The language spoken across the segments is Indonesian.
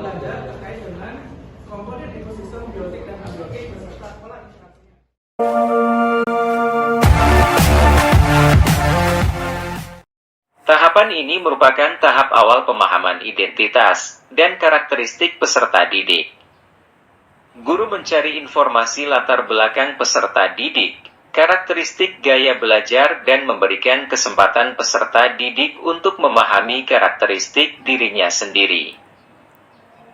belajar terkait dengan komponen ekosistem biotik dan abiotik beserta pola interaksinya. Tahapan ini merupakan tahap awal pemahaman identitas dan karakteristik peserta didik. Guru mencari informasi latar belakang peserta didik, karakteristik gaya belajar, dan memberikan kesempatan peserta didik untuk memahami karakteristik dirinya sendiri.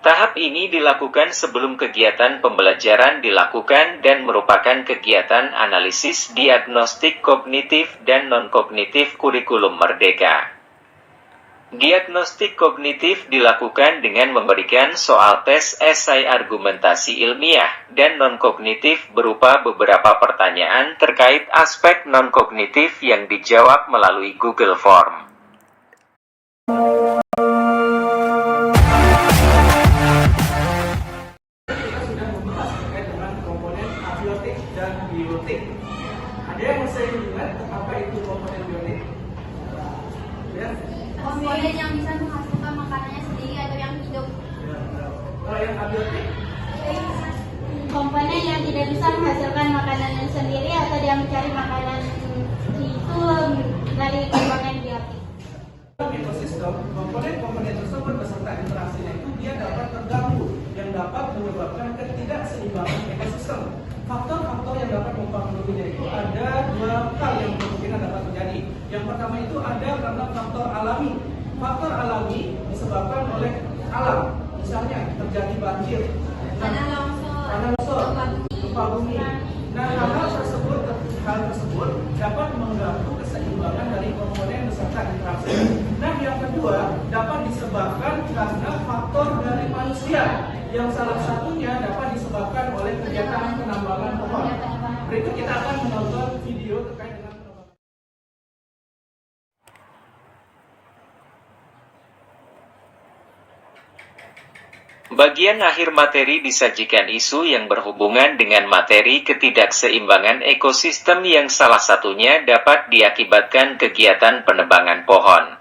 Tahap ini dilakukan sebelum kegiatan pembelajaran dilakukan dan merupakan kegiatan analisis diagnostik kognitif dan non-kognitif kurikulum merdeka. Diagnostik kognitif dilakukan dengan memberikan soal tes esai argumentasi ilmiah, dan non-kognitif berupa beberapa pertanyaan terkait aspek non-kognitif yang dijawab melalui Google Form. Abiotik dan biotik. Ada yang masih ingat apa itu komponen biotik? Ya. Komponen yang bisa menghasilkan makanannya sendiri atau yang hidup. Ya. Kalau yang abiotik? Komponen yang tidak bisa menghasilkan makanannya sendiri atau dia mencari makanan itu dari komponen biotik. Ekosistem, komponen-komponen tersebut beserta interaksinya itu dia dapat terganggu, yang dapat menyebabkan ketidakseimbangan ekosistem. Faktor-faktor yang dapat mempengaruhinya itu ada dua hal yang kemungkinan dapat terjadi. Yang pertama itu ada karena faktor alami. Faktor alami disebabkan oleh alam, misalnya terjadi banjir, Tanah longsor, gempa bumi. Nah, hal tersebut dapat mengganggu keseimbangan dari komponen beserta interaksi. Nah, yang kedua dapat disebabkan karena faktor dari manusia, yang salah satunya dapat disebabkan oleh kegiatan penambangan pohon. Berikut kita akan menonton video terkait dengan penambangan. Bagian akhir materi disajikan isu yang berhubungan dengan materi ketidakseimbangan ekosistem yang salah satunya dapat diakibatkan kegiatan penebangan pohon.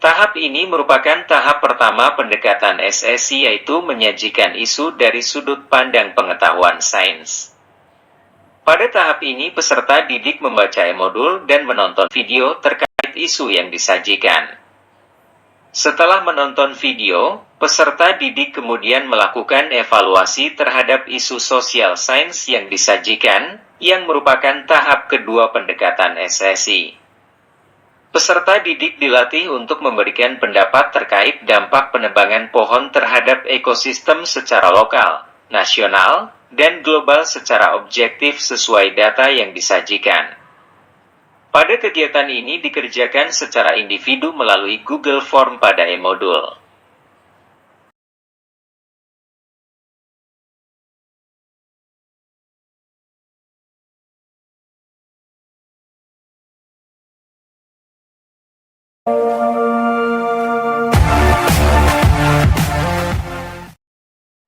Tahap ini merupakan tahap pertama pendekatan SSI, yaitu menyajikan isu dari sudut pandang pengetahuan sains. Pada tahap ini peserta didik membaca e-modul dan menonton video terkait isu yang disajikan. Setelah menonton video, peserta didik kemudian melakukan evaluasi terhadap isu sosial sains yang disajikan, yang merupakan tahap kedua pendekatan SSI. Peserta didik dilatih untuk memberikan pendapat terkait dampak penebangan pohon terhadap ekosistem secara lokal, nasional, dan global secara objektif sesuai data yang disajikan. Pada kegiatan ini dikerjakan secara individu melalui Google Form pada e-modul.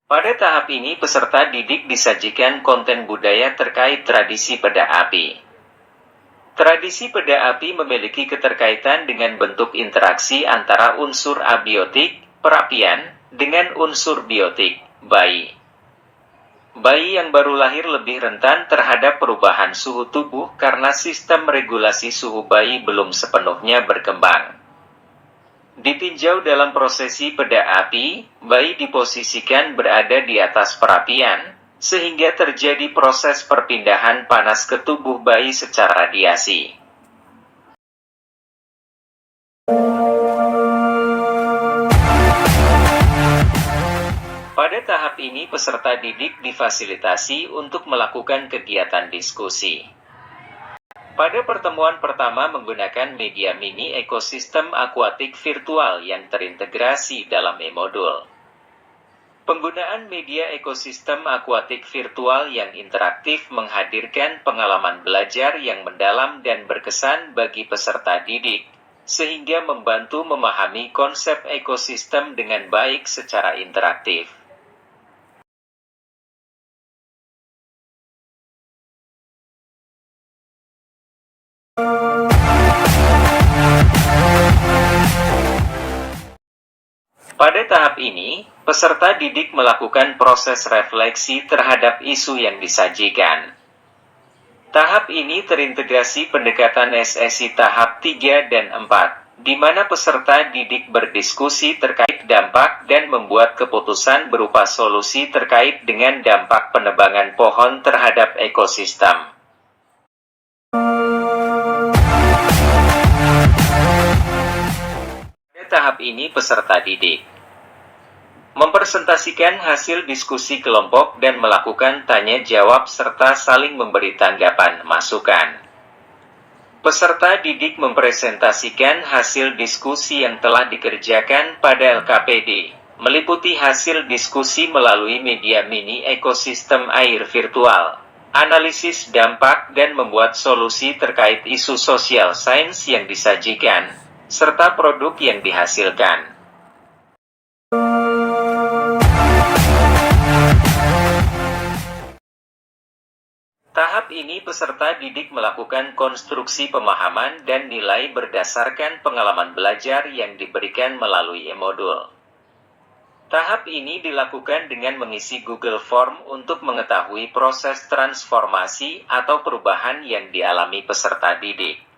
Pada tahap ini peserta didik disajikan konten budaya terkait tradisi peda api. Tradisi peda api memiliki keterkaitan dengan bentuk interaksi antara unsur abiotik, perapian, dengan unsur biotik, bayi. Bayi yang baru lahir lebih rentan terhadap perubahan suhu tubuh karena sistem regulasi suhu bayi belum sepenuhnya berkembang. Ditinjau dalam prosesi peda api, bayi diposisikan berada di atas perapian, sehingga terjadi proses perpindahan panas ke tubuh bayi secara radiasi. Pada tahap ini peserta didik difasilitasi untuk melakukan kegiatan diskusi. Pada pertemuan pertama menggunakan media mini ekosistem akuatik virtual yang terintegrasi dalam e-modul. Penggunaan media ekosistem akuatik virtual yang interaktif menghadirkan pengalaman belajar yang mendalam dan berkesan bagi peserta didik, sehingga membantu memahami konsep ekosistem dengan baik secara interaktif. Pada tahap ini, peserta didik melakukan proses refleksi terhadap isu yang disajikan. Tahap ini terintegrasi pendekatan SSI tahap 3 dan 4, di mana peserta didik berdiskusi terkait dampak dan membuat keputusan berupa solusi terkait dengan dampak penebangan pohon terhadap ekosistem. Pada tahap ini peserta didik mempresentasikan hasil diskusi kelompok dan melakukan tanya jawab serta saling memberi tanggapan masukan. Peserta didik mempresentasikan hasil diskusi yang telah dikerjakan pada LKPD, meliputi hasil diskusi melalui media mini ekosistem air virtual, analisis dampak dan membuat solusi terkait isu sosial sains yang disajikan, serta produk yang dihasilkan. Tahap ini peserta didik melakukan konstruksi pemahaman dan nilai berdasarkan pengalaman belajar yang diberikan melalui e-modul. Tahap ini dilakukan dengan mengisi Google Form untuk mengetahui proses transformasi atau perubahan yang dialami peserta didik.